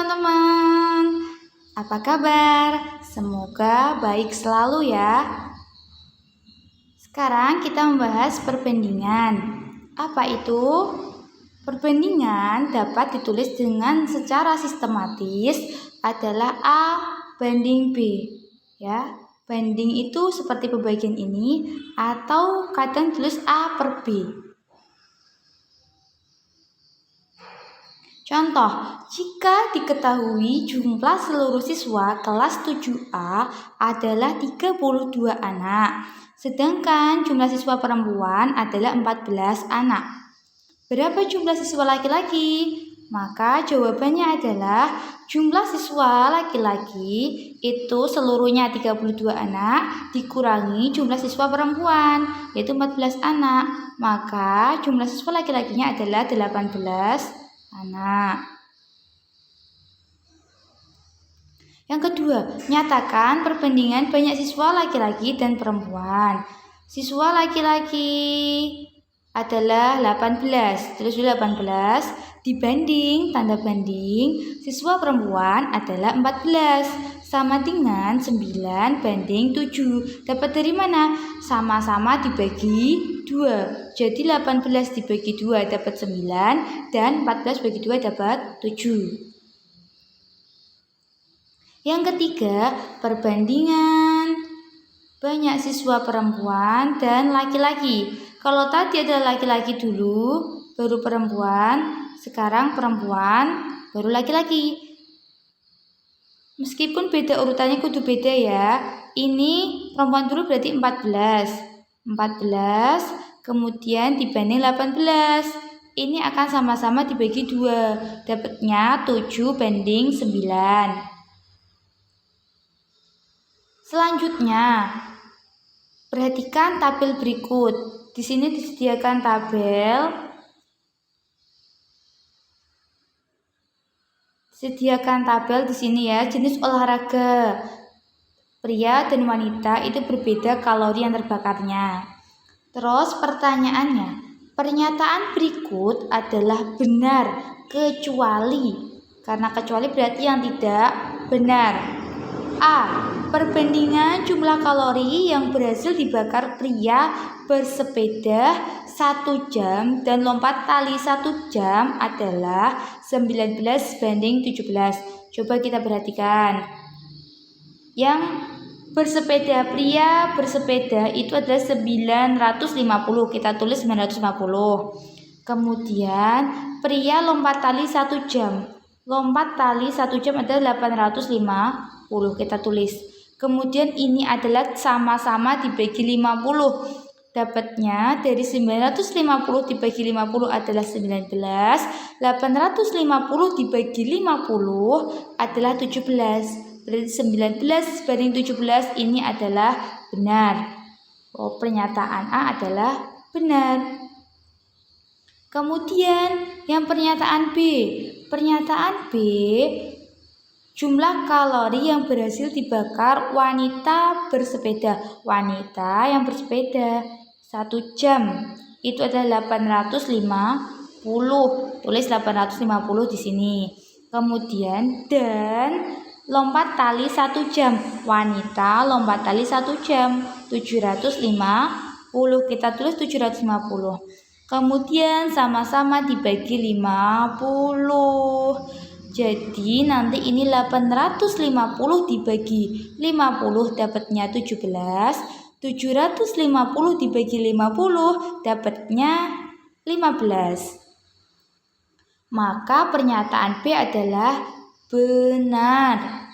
teman-teman, apa kabar? Semoga baik selalu ya. Sekarang kita membahas perbandingan. Apa itu? Perbandingan dapat ditulis dengan secara sistematis adalah A banding B. Ya, banding itu seperti pembagian ini atau kadang tulis A per B. Contoh, jika diketahui jumlah seluruh siswa kelas 7A adalah 32 anak, sedangkan jumlah siswa perempuan adalah 14 anak. Berapa jumlah siswa laki-laki? Maka jawabannya adalah jumlah siswa laki-laki itu seluruhnya 32 anak dikurangi jumlah siswa perempuan yaitu 14 anak. Maka jumlah siswa laki-lakinya adalah 18 anak. Yang kedua, nyatakan perbandingan banyak siswa laki-laki dan perempuan. Siswa laki-laki adalah 18, terus 18 dibanding tanda banding siswa perempuan adalah 14 sama dengan 9 banding 7. Dapat dari mana? Sama-sama dibagi 2. Jadi 18 dibagi 2 dapat 9 dan 14 bagi 2 dapat 7. Yang ketiga, perbandingan banyak siswa perempuan dan laki-laki. Kalau tadi adalah laki-laki dulu, baru perempuan, sekarang perempuan, baru laki-laki. Meskipun beda urutannya kudu beda ya. Ini perempuan dulu berarti 14, kemudian dibanding 18. Ini akan sama-sama dibagi 2. Dapatnya 7 banding 9. Selanjutnya, perhatikan tabel berikut. Di sini disediakan tabel di sini ya, jenis olahraga. Pria dan wanita itu berbeda kalori yang terbakarnya. Terus pertanyaannya, pernyataan berikut adalah benar kecuali. Karena kecuali berarti yang tidak benar. A. Perbandingan jumlah kalori yang berhasil dibakar pria bersepeda 1 jam dan lompat tali 1 jam adalah 19 banding 17. Coba kita perhatikan. Yang pria bersepeda itu adalah 950. Kita tulis 950. Kemudian pria lompat tali 1 jam. Lompat tali 1 jam adalah 850. Kita tulis. Kemudian ini adalah sama-sama dibagi 50. Dapatnya dari 950 dibagi 50 adalah 19. 850 dibagi 50 adalah 17. Berarti 19 banding 17 ini adalah benar. Pernyataan A adalah benar. Kemudian yang pernyataan B. Pernyataan B, jumlah kalori yang berhasil dibakar wanita bersepeda. Wanita yang bersepeda 1 jam itu adalah 850. Tulis 850 di sini. Kemudian dan lompat tali 1 jam. Wanita lompat tali 1 jam 750. Kita tulis 750. Kemudian sama-sama dibagi 50. Jadi nanti ini 850 dibagi 50 dapatnya 17. 750 dibagi 50 dapatnya 15. Maka pernyataan B adalah benar.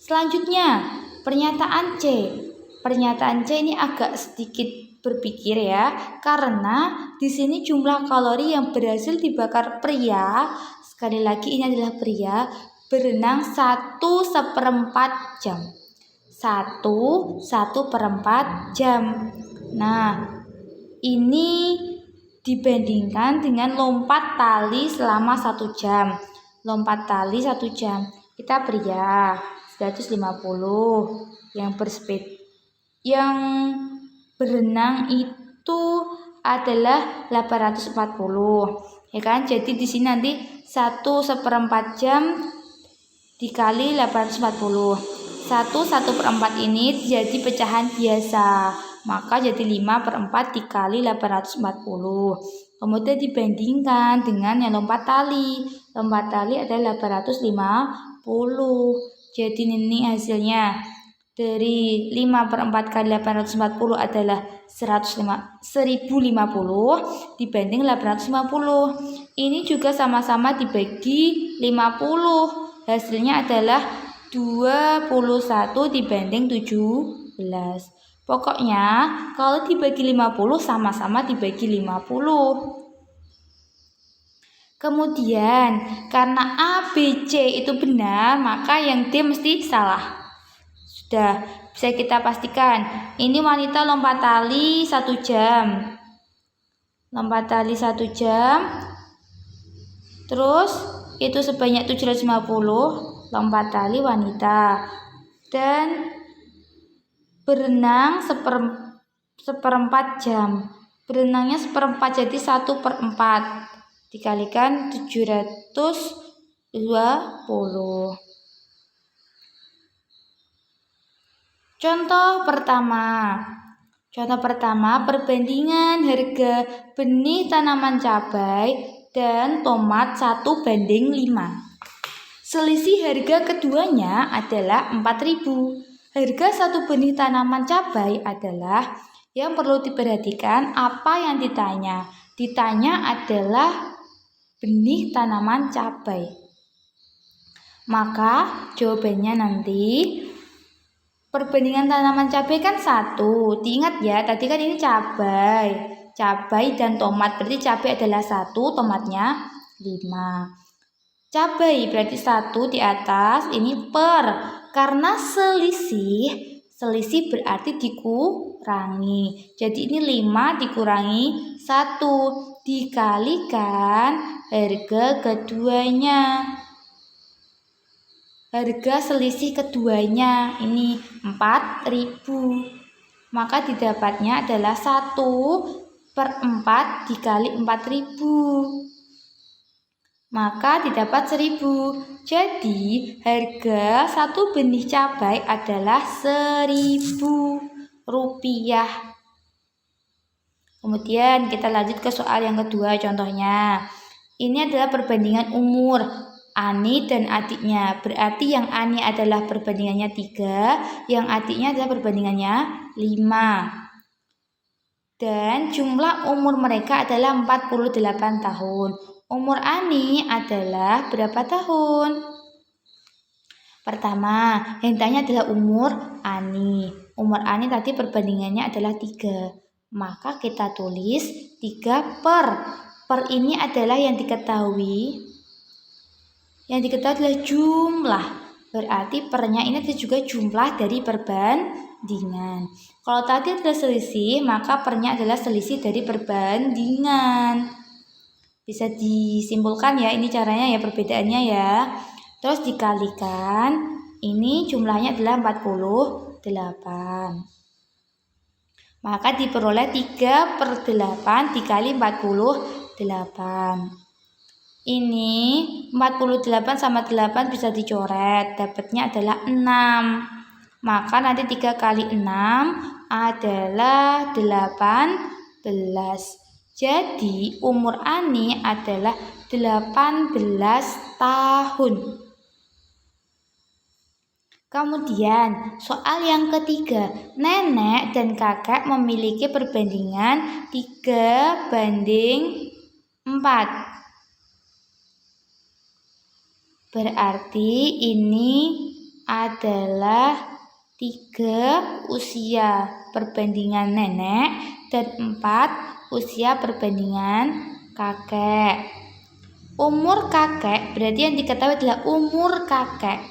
Selanjutnya, pernyataan C. Pernyataan C ini agak sedikit berpikir ya, karena di sini jumlah kalori yang berhasil dibakar pria, sekali lagi ini adalah pria, berenang 1/4 jam. 1/4 jam. Nah, ini dibandingkan dengan lompat tali selama 1 jam. Lompat tali 1 jam. Kita pria 150. Yang berenang itu adalah 840. ya kan? Jadi di sini nanti 1/4 jam dikali 840. 1/4 ini jadi pecahan biasa, maka jadi 5/4 dikali 840. Kemudian dibandingkan dengan yang lompat tali. Lompat tali adalah 850. Jadi ini hasilnya dari 5/4 kali 840 adalah 1050 dibanding 850. Ini juga sama-sama dibagi 50. Hasilnya adalah 21 dibanding 17. Pokoknya kalau dibagi 50 sama-sama dibagi 50. Kemudian karena A, B, C itu benar, maka yang D mesti salah. Sudah bisa kita pastikan. Ini wanita lompat tali 1 jam. Lompat tali 1 jam. Terus itu sebanyak 750 lompat tali wanita. Dan berenang 1/4 jam. Berenangnya 1/4 jadi 1/4 dikalikan 720. Contoh pertama, perbandingan harga benih tanaman cabai dan tomat 1:5. Selisih harga keduanya adalah 4.000. Harga satu benih tanaman cabai adalah yang perlu diperhatikan apa yang ditanya. Ditanya adalah benih tanaman cabai. Maka jawabannya nanti perbandingan tanaman cabai kan 1. Diingat ya, tadi kan ini cabai. Cabai dan tomat, berarti cabai adalah 1, tomatnya 5. Cabai berarti 1 di atas, ini per. Karena selisih berarti dikurangi. Jadi ini 5 dikurangi 1 dikalikan harga keduanya. Harga selisih keduanya ini 4.000. Maka didapatnya adalah 1/4 dikali 4.000. Maka didapat 1.000. Jadi harga satu benih cabai adalah Rp1.000. Kemudian kita lanjut ke soal yang kedua contohnya. Ini adalah perbandingan umur Ani dan adiknya. Berarti yang Ani adalah perbandingannya 3, yang adiknya adalah perbandingannya 5. Dan jumlah umur mereka adalah 48 tahun. Umur Ani adalah berapa tahun? Pertama, yang ditanya adalah umur Ani. Umur Ani tadi perbandingannya adalah 3. Maka kita tulis 3 per. Per ini adalah yang diketahui. Yang diketahui adalah jumlah. Berarti pernya ini juga jumlah dari perbandingan. Kalau tadi adalah selisih, maka pernya adalah selisih dari perbandingan. Bisa disimpulkan ya, ini caranya ya, perbedaannya ya. Terus dikalikan, ini jumlahnya adalah 48. Maka diperoleh 3/8 dikali 48. Ini 48 sama 8 bisa dicoret, dapatnya adalah 6. Maka nanti 3 kali 6 adalah 18. Jadi umur Ani adalah 18 tahun. Kemudian soal yang ketiga, nenek dan kakek memiliki perbandingan 3:4. Berarti ini adalah 3 usia perbandingan nenek dan 4 usia perbandingan kakek. Umur kakek berarti yang diketahui adalah umur kakek.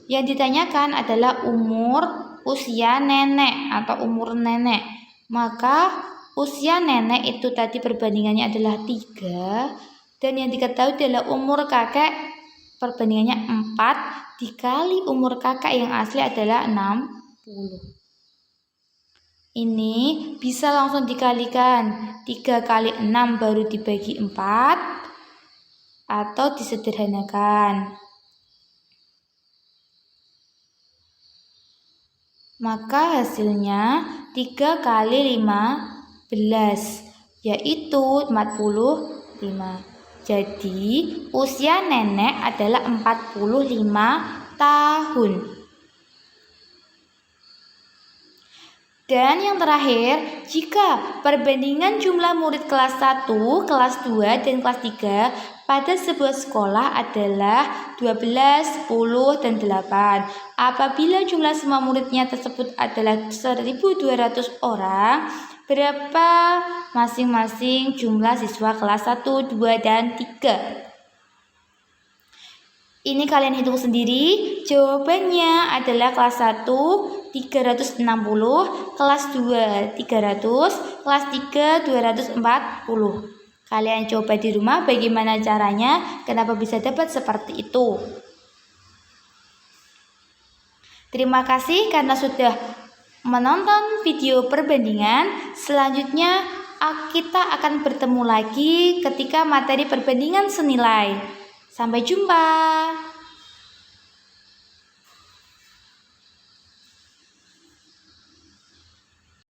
Yang ditanyakan adalah umur usia nenek atau umur nenek. Maka usia nenek itu tadi perbandingannya adalah 3. Dan yang diketahui adalah umur kakek perbandingannya 4 dikali umur kakak yang asli adalah 60. Ini bisa langsung dikalikan. 3 kali 6 baru dibagi 4 atau disederhanakan. Maka hasilnya 3 kali 15 yaitu 45. Jadi usia nenek adalah 45 tahun. Dan yang terakhir, jika perbandingan jumlah murid kelas 1, kelas 2, dan kelas 3 pada sebuah sekolah adalah 12, 10, dan 8. Apabila jumlah semua muridnya tersebut adalah 1.200 orang, berapa masing-masing jumlah siswa kelas 1, 2, dan 3? Ini kalian hitung sendiri. Jawabannya adalah kelas 1 360, kelas 2 300, kelas 3 240. Kalian coba di rumah bagaimana caranya, kenapa bisa dapat seperti itu. Terima kasih karena sudah menonton video perbandingan. Selanjutnya kita akan bertemu lagi ketika materi perbandingan senilai. Sampai jumpa.